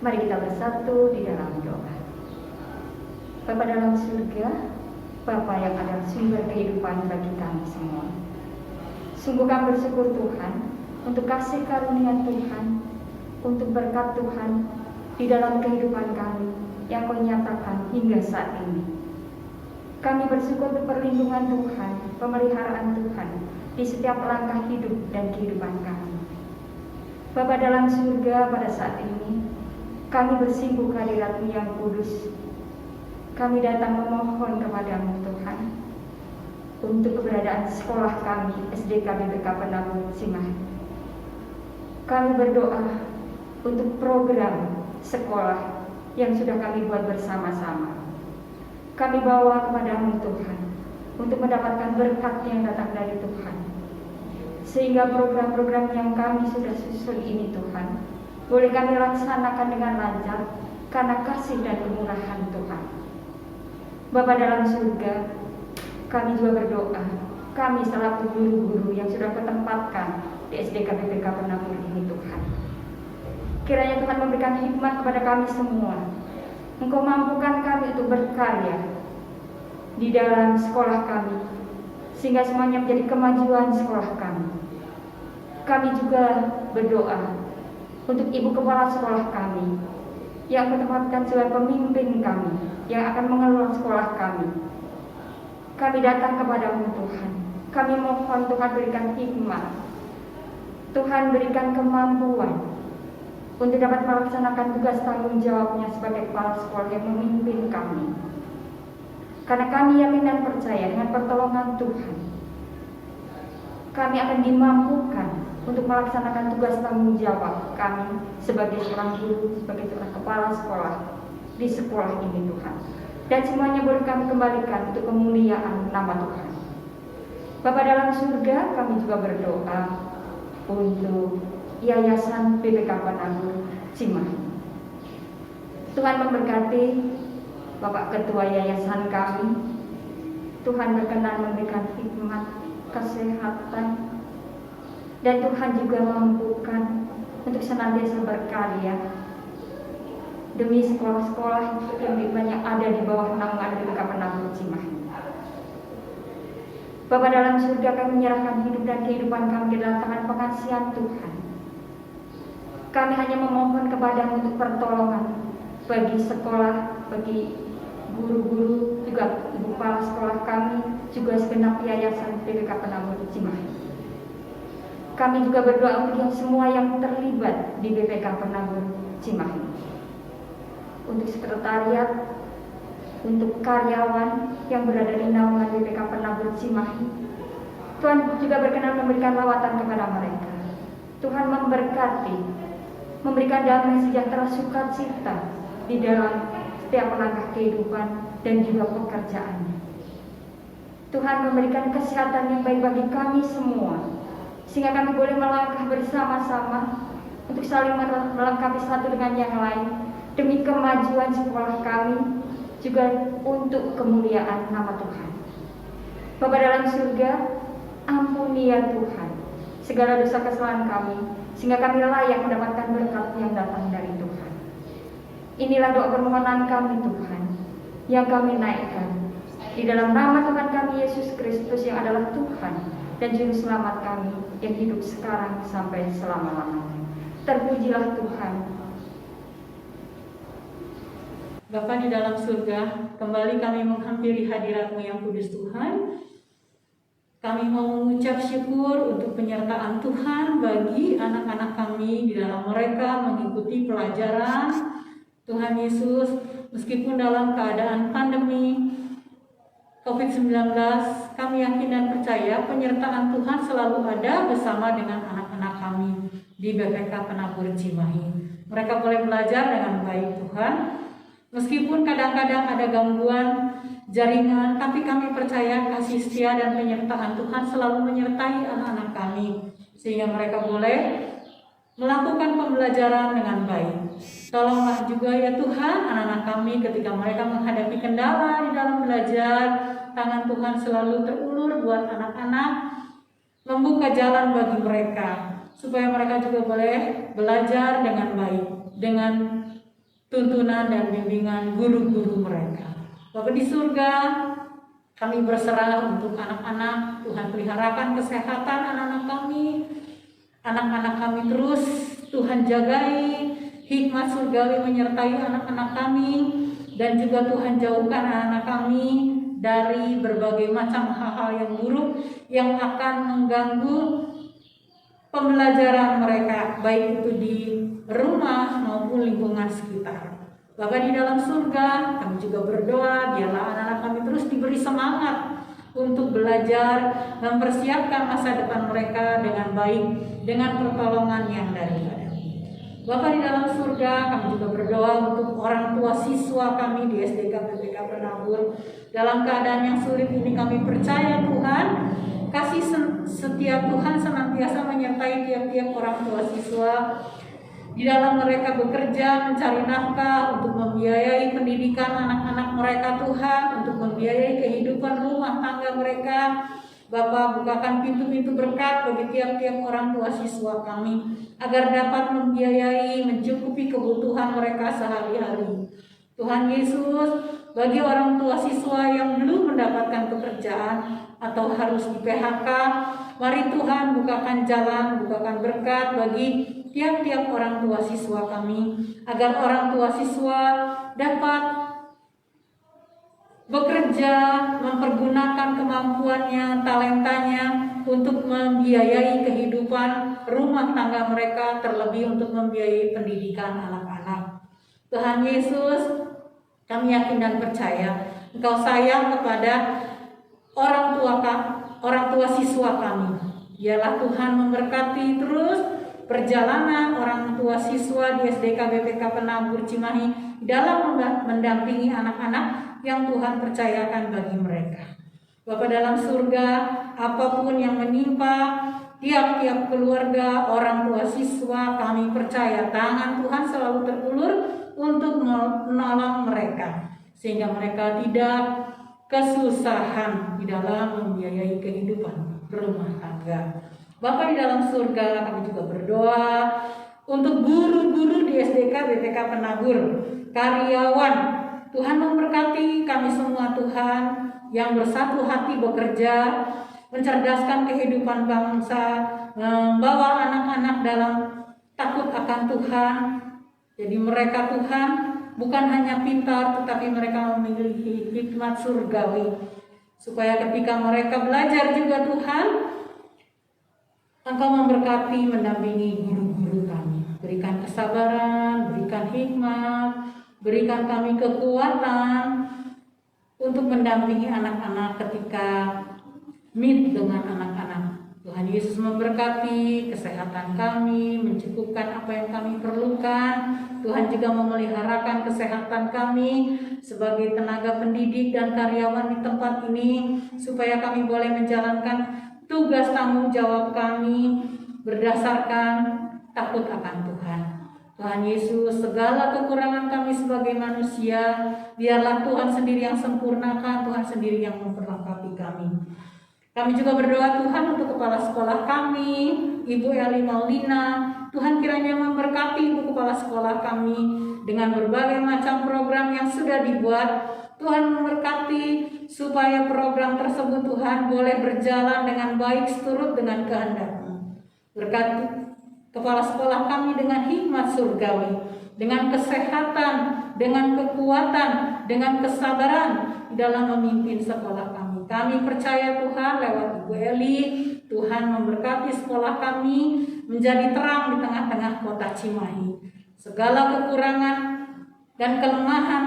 Mari kita bersatu di dalam doa. Bapa dalam surga, Bapa yang adalah sumber kehidupan bagi kami semua. Sungguh kami bersyukur Tuhan untuk kasih karunia Tuhan, untuk berkat Tuhan di dalam kehidupan kami yang Kau nyatakan hingga saat ini. Kami bersyukur untuk perlindungan Tuhan, pemeliharaan Tuhan di setiap langkah hidup dan kehidupan kami. Bapa dalam surga, pada saat ini kami bersimpuh kehadirat-Mu yang kudus. Kami datang memohon kepada-Mu Tuhan untuk keberadaan sekolah kami SDK BPK Penabur Cimahi. Kami berdoa untuk program sekolah yang sudah kami buat bersama-sama. Kami bawa kepada-Mu Tuhan untuk mendapatkan berkat yang datang dari Tuhan. Sehingga program-program yang kami sudah susun ini Tuhan, boleh kami laksanakan dengan lancar karena kasih dan kemurahan Tuhan. Bapa dalam surga, kami juga berdoa, kami selaku guru-guru yang sudah ketempatkan di SDK BPK Penabur ini Tuhan. Kiranya Tuhan memberikan hikmat kepada kami semua. Engkau mampukan kami untuk berkarya di dalam sekolah kami, sehingga semuanya menjadi kemajuan sekolah kami. Kami juga berdoa untuk ibu kepala sekolah kami yang menempatkan sebagai pemimpin kami yang akan mengelola sekolah kami. Kami datang kepada-Mu Tuhan. Kami mohon Tuhan berikan hikmat. Tuhan berikan kemampuan untuk dapat melaksanakan tugas tanggung jawabnya sebagai kepala sekolah yang memimpin kami. Karena kami yakin dan percaya dengan pertolongan Tuhan, kami akan dimampukan untuk melaksanakan tugas tanggung jawab kami sebagai seorang guru, sebagai seorang kepala sekolah di sekolah ini Tuhan. Dan semuanya boleh kami kembalikan untuk kemuliaan nama Tuhan. Bapa dalam surga, kami juga berdoa untuk Yayasan BPK Penabur Cimahi. Tuhan memberkati Bapak Ketua Yayasan kami. Tuhan berkenan memberikan hikmat, kesehatan, dan Tuhan juga mampukan untuk senantiasa berkarya demi sekolah-sekolah yang banyak ada di bawah naungan BPK Penabur Cimahi. Bapa dalam surga, kami menyerahkan hidup dan kehidupan kami ke dalam tangan pengasihan Tuhan. Kami hanya memohon kepada-Mu untuk pertolongan bagi sekolah, bagi guru-guru, juga ibu kepala sekolah kami, juga segenap yayasan BPK Penabur Cimahi. Kami juga berdoa untuk yang semua yang terlibat di BPK Penabur Cimahi, untuk sekretariat, untuk karyawan yang berada di naungan BPK Penabur Cimahi. Tuhan juga berkenan memberikan lawatan kepada mereka. Tuhan memberkati, memberikan damai sejahtera sukacita di dalam setiap langkah kehidupan dan juga pekerjaannya. Tuhan memberikan kesehatan yang baik bagi kami semua, sehingga kami boleh melangkah bersama-sama untuk saling melengkapi satu dengan yang lain demi kemajuan sekolah kami, juga untuk kemuliaan nama Tuhan. Bapa dalam surga, ampuni ya Tuhan segala dosa kesalahan kami, sehingga kami layak mendapatkan berkat yang datang dari Tuhan. Inilah doa permohonan kami Tuhan, yang kami naikkan di dalam nama Tuhan kami Yesus Kristus yang adalah Tuhan dan Juru Selamat kami yang hidup sekarang sampai selama-lamanya. Terpujilah Tuhan. Bapa di dalam surga, kembali kami menghampiri hadirat-Mu yang kudus Tuhan. Kami mau mengucap syukur untuk penyertaan Tuhan bagi anak-anak kami di dalam mereka mengikuti pelajaran Tuhan Yesus. Meskipun dalam keadaan pandemi COVID-19, kami yakin dan percaya penyertaan Tuhan selalu ada bersama dengan anak-anak kami di BPK Penabur Cimahi. Mereka boleh belajar dengan baik Tuhan. Meskipun kadang-kadang ada gangguan jaringan, tapi kami percaya kasih setia dan penyertaan Tuhan selalu menyertai anak-anak kami, sehingga mereka boleh melakukan pembelajaran dengan baik. Tolonglah juga ya Tuhan anak-anak kami ketika mereka menghadapi kendala di dalam belajar, tangan Tuhan selalu terulur buat anak-anak, membuka jalan bagi mereka, supaya mereka juga boleh belajar dengan baik, dengan tuntunan dan bimbingan guru-guru mereka. Bapa di surga, kami berserah untuk anak-anak. Tuhan peliharakan kesehatan anak-anak kami. Anak-anak kami terus Tuhan jagai, hikmat surgawi menyertai anak-anak kami, dan juga Tuhan jauhkan anak-anak kami dari berbagai macam hal-hal yang buruk yang akan mengganggu pembelajaran mereka, baik itu di rumah maupun lingkungan sekitar. Bapa di dalam surga, kami juga berdoa biarlah anak-anak kami terus diberi semangat untuk belajar, mempersiapkan masa depan mereka dengan baik, dengan pertolongan yang daripada. Bapa di dalam surga, kami juga berdoa untuk orang tua siswa kami di SDK BPK Penabur. Dalam keadaan yang sulit ini kami percaya Tuhan, kasih setia Tuhan senantiasa menyertai tiap-tiap orang tua siswa di dalam mereka bekerja, mencari nafkah untuk membiayai pendidikan anak-anak mereka Tuhan, untuk membiayai kehidupan rumah tangga mereka. Bapa, bukakan pintu-pintu berkat bagi tiap-tiap orang tua siswa kami, agar dapat membiayai, mencukupi kebutuhan mereka sehari-hari. Tuhan Yesus, bagi orang tua siswa yang belum mendapatkan pekerjaan atau harus di PHK, mari Tuhan bukakan jalan, bukakan berkat bagi tiap-tiap orang tua siswa kami, agar orang tua siswa dapat bekerja, mempergunakan kemampuannya, talentanya untuk membiayai kehidupan rumah tangga mereka, terlebih untuk membiayai pendidikan anak-anak. Tuhan Yesus, kami yakin dan percaya Engkau sayang kepada orang tua siswa kami. Biarlah Tuhan memberkati terus perjalanan orang tua siswa di SDK BPK Penabur Cimahi dalam mendampingi anak-anak yang Tuhan percayakan bagi mereka. Bapa dalam surga, apapun yang menimpa tiap-tiap keluarga orang tua siswa, kami percaya tangan Tuhan selalu terulur untuk menolong mereka, sehingga mereka tidak kesusahan di dalam membiayai kehidupan rumah tangga. Bapa di dalam surga, kami juga berdoa untuk guru-guru di SDK BPK Penabur, karyawan. Tuhan memberkati kami semua Tuhan yang bersatu hati bekerja, mencerdaskan kehidupan bangsa, membawa anak-anak dalam takut akan Tuhan. Jadi mereka Tuhan bukan hanya pintar, tetapi mereka memiliki hikmat surgawi, supaya ketika mereka belajar juga Tuhan, Engkau memberkati, mendampingi guru-guru kami. Berikan kesabaran, berikan hikmat, berikan kami kekuatan untuk mendampingi anak-anak ketika meet dengan anak-anak. Tuhan Yesus memberkati kesehatan kami, mencukupkan apa yang kami perlukan. Tuhan juga memeliharakan kesehatan kami sebagai tenaga pendidik dan karyawan di tempat ini, supaya kami boleh menjalankan tugas tanggung jawab kami berdasarkan takut akan Tuhan. Tuhan Yesus, segala kekurangan kami sebagai manusia, biarlah Tuhan sendiri yang sempurnakan, Tuhan sendiri yang memperlengkapi kami. Kami juga berdoa Tuhan untuk kepala sekolah kami, Ibu Eli Maulina. Tuhan kiranya memberkati Ibu kepala sekolah kami dengan berbagai macam program yang sudah dibuat. Tuhan memberkati supaya program tersebut Tuhan boleh berjalan dengan baik seturut dengan kehendak-Mu. Berkati kepala sekolah kami dengan hikmat surgawi, dengan kesehatan, dengan kekuatan, dengan kesabaran di dalam memimpin sekolah kami. Kami percaya Tuhan lewat Ibu Eli, Tuhan memberkati sekolah kami menjadi terang di tengah-tengah kota Cimahi. Segala kekurangan dan kelemahan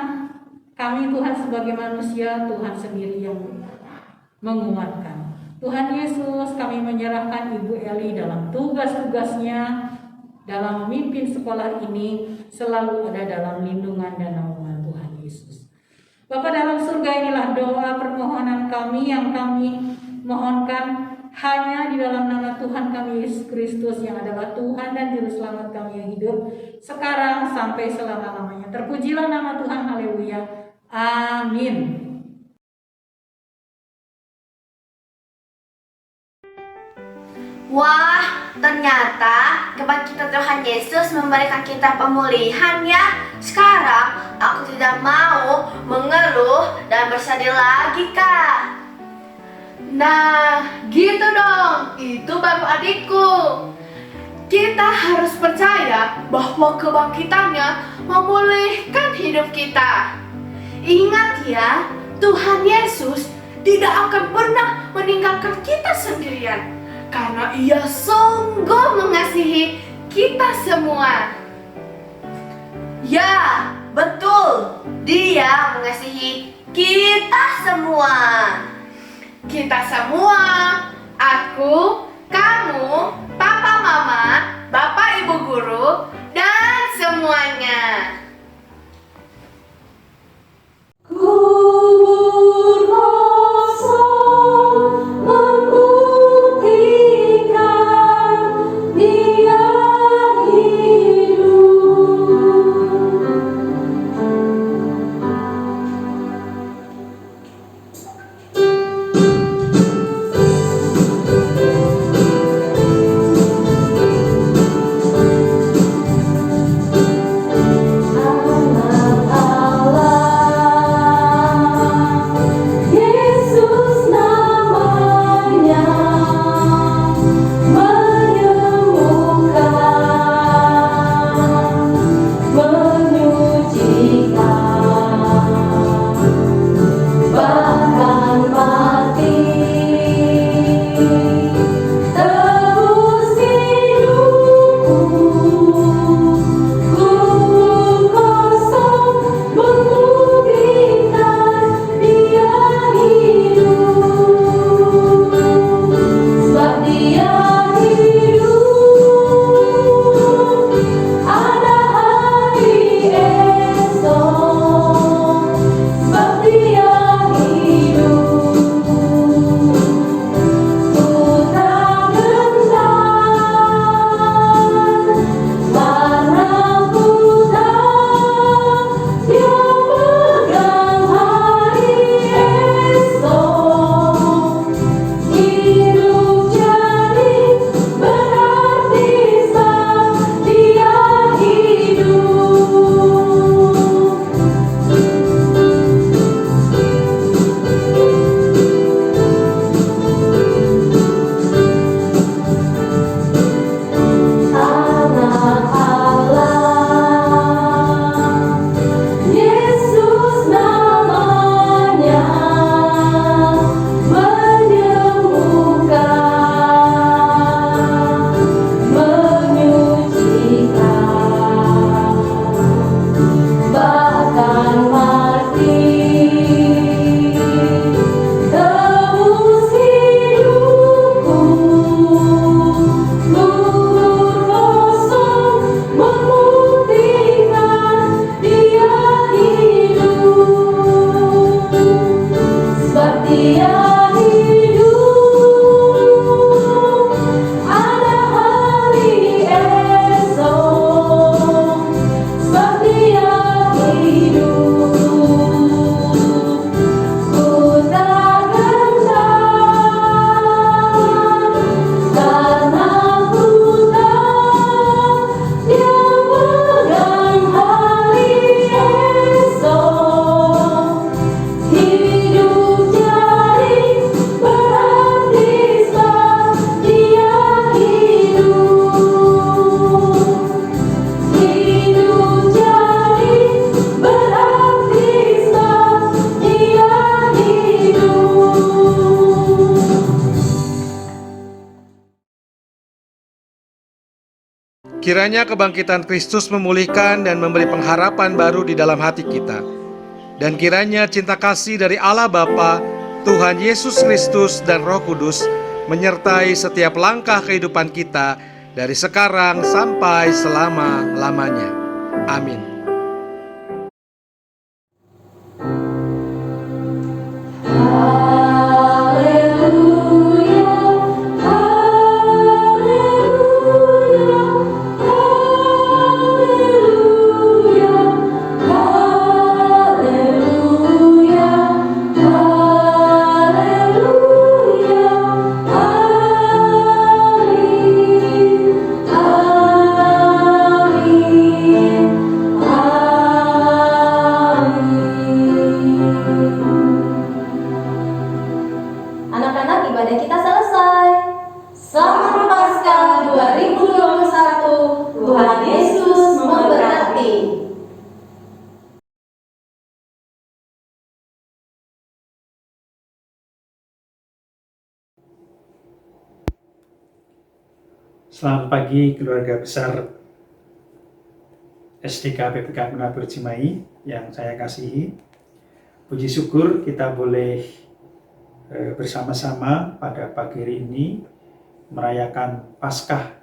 kami Tuhan sebagai manusia, Tuhan sendiri yang menguatkan. Tuhan Yesus, kami menyerahkan Ibu Eli dalam tugas-tugasnya, dalam memimpin sekolah ini, selalu ada dalam lindungan dan naungan Tuhan Yesus. Bapa dalam surga, inilah doa permohonan kami yang kami mohonkan hanya di dalam nama Tuhan kami Yesus Kristus, yang adalah Tuhan dan Juru Selamat kami yang hidup sekarang sampai selama-lamanya. Terpujilah nama Tuhan, haleluya, amin. Wah, ternyata kebangkitan Tuhan Yesus memberikan kita pemulihan ya. Sekarang aku tidak mau mengeluh dan bersedih lagi, Kak. Nah, gitu dong. Itu baru adikku. Kita harus percaya bahwa kebangkitannya memulihkan hidup kita. Ingat ya, Tuhan Yesus tidak akan pernah meninggalkan kita sendirian. Karena Ia sungguh mengasihi kita semua. Ya, betul. Dia mengasihi kita semua. Kita semua, aku, kamu, papa mama, bapak ibu guru, dan semuanya. Kubur kosong membuktikan Dia hidup. Kiranya kebangkitan Kristus memulihkan dan memberi pengharapan baru di dalam hati kita. Dan kiranya cinta kasih dari Allah Bapa, Tuhan Yesus Kristus dan Roh Kudus menyertai setiap langkah kehidupan kita dari sekarang sampai selama-lamanya. Amin. Haleluya, haleluya, haleluya. ibadah kita selesai. Selamat Paskah 2021. Tuhan Yesus memberkati. Selamat pagi keluarga besar SDK BPK Penabur Cimahi yang saya kasihi. Puji syukur kita boleh bersama-sama pada pagi hari ini merayakan Paskah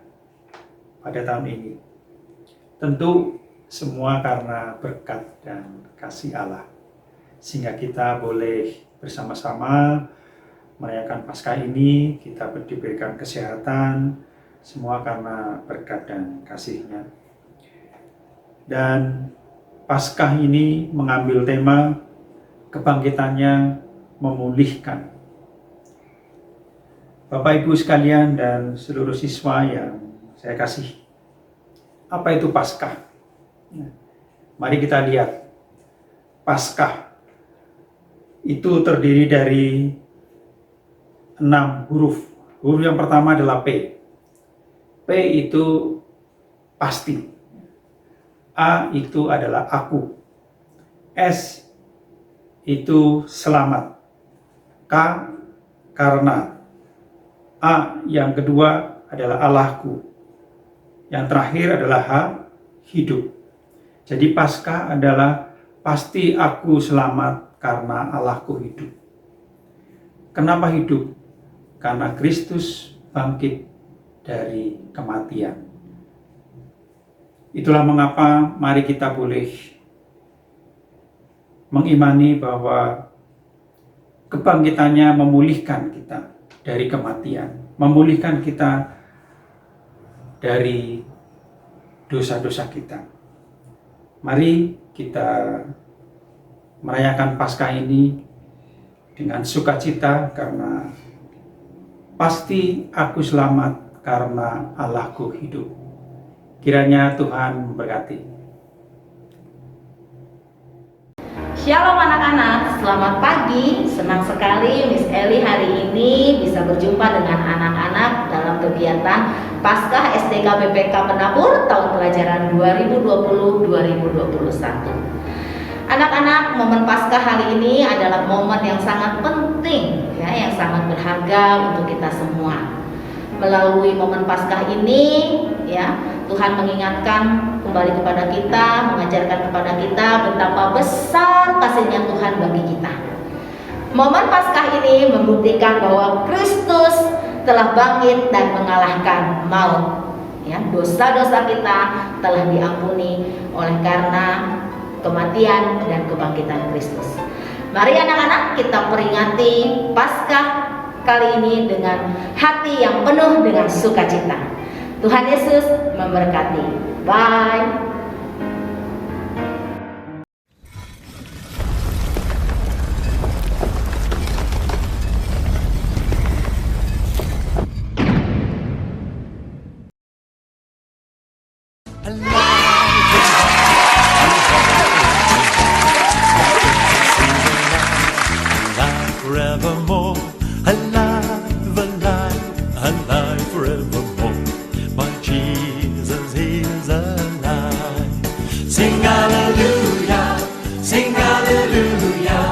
pada tahun ini. Tentu semua karena berkat dan kasih Allah, sehingga kita boleh bersama-sama merayakan Paskah ini. Kita diberikan kesehatan, semua karena berkat dan kasih-Nya. Dan Paskah ini mengambil tema kebangkitannya memulihkan. Bapak Ibu sekalian dan seluruh siswa yang saya kasih, apa itu Paskah? Mari kita lihat. Paskah itu terdiri dari 6 huruf. Huruf yang pertama adalah P. P itu pasti. A itu adalah aku. S itu selamat. K karena. A yang kedua adalah Allahku. Yang terakhir adalah H, hidup. Jadi Paskah adalah pasti aku selamat karena Allahku hidup. Kenapa hidup? Karena Kristus bangkit dari kematian. Itulah mengapa mari kita boleh mengimani bahwa kebangkitannya memulihkan kita dari kematian, memulihkan kita dari dosa-dosa kita. Mari kita merayakan Paskah ini dengan sukacita karena pasti aku selamat karena Allahku hidup. Kiranya Tuhan memberkati. Shalom anak-anak, selamat pagi. Senang sekali Miss Eli hari ini bisa berjumpa dengan anak-anak dalam kegiatan Paskah SDK BPK Penabur tahun pelajaran 2020-2021. Anak-anak, momen Paskah hari ini adalah momen yang sangat penting, ya, yang sangat berharga untuk kita semua. Melalui momen Paskah ini, ya, Tuhan mengingatkan kembali kepada kita, mengajarkan kepada kita betapa besar kasih-Nya Tuhan bagi kita. Momen Paskah ini membuktikan bahwa Kristus telah bangkit dan mengalahkan maut. Ya, dosa-dosa kita telah diampuni oleh karena kematian dan kebangkitan Kristus. Mari anak-anak kita peringati Paskah kali ini dengan hati yang penuh dengan sukacita. Tuhan Yesus memberkati. Bye. Forevermore, alive, alive, alive forevermore. My Jesus is alive. Sing hallelujah, sing hallelujah.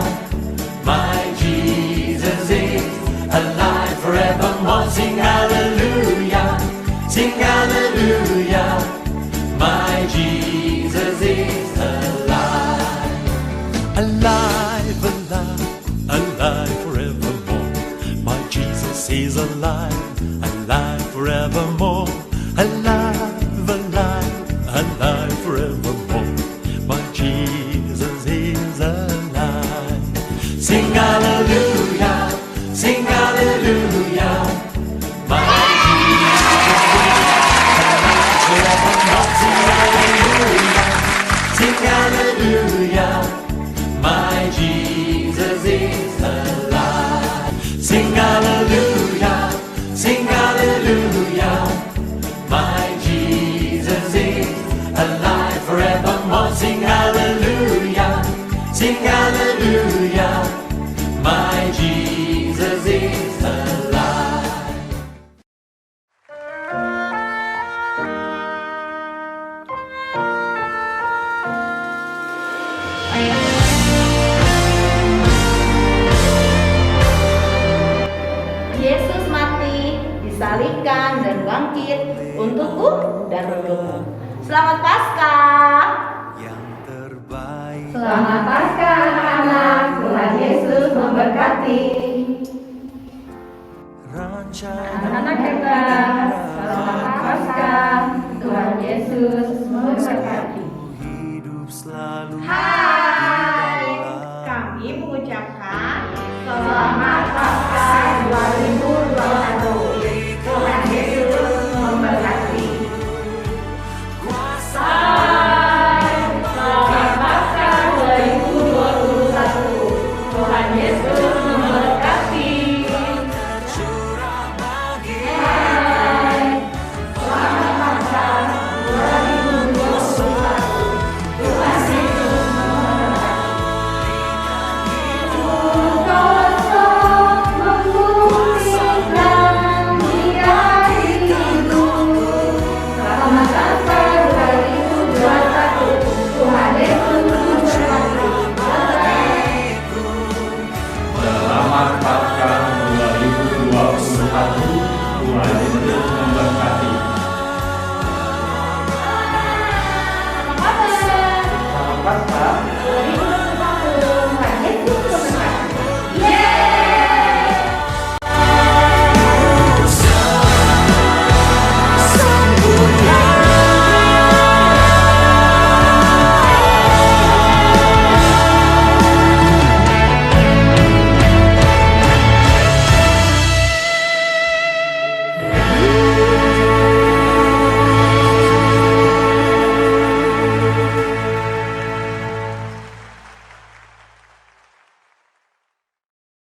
My Jesus is alive forevermore. Sing hallelujah, sing hallelujah. My Jesus is alive, alive, alive. Alive forevermore, my Jesus is alive, alive forevermore, alive, alive, alive forevermore, my Jesus is alive. Sing hallelujah, sing hallelujah, my Jesus is alive forevermore. Sing hallelujah, sing hallelujah, my Jesus is alive. Sing hallelujah, sing hallelujah. My Jesus is alive forevermore. Sing hallelujah, sing hallelujah. My Jesus is alive. disalibkan dan bangkit untukku dan untukmu. Selamat Paskah. Selamat Paskah anak-anak, Tuhan Yesus memberkati. Anak-anak hebat, selamat Paskah, Tuhan Yesus memberkati. Hidup selalu Hai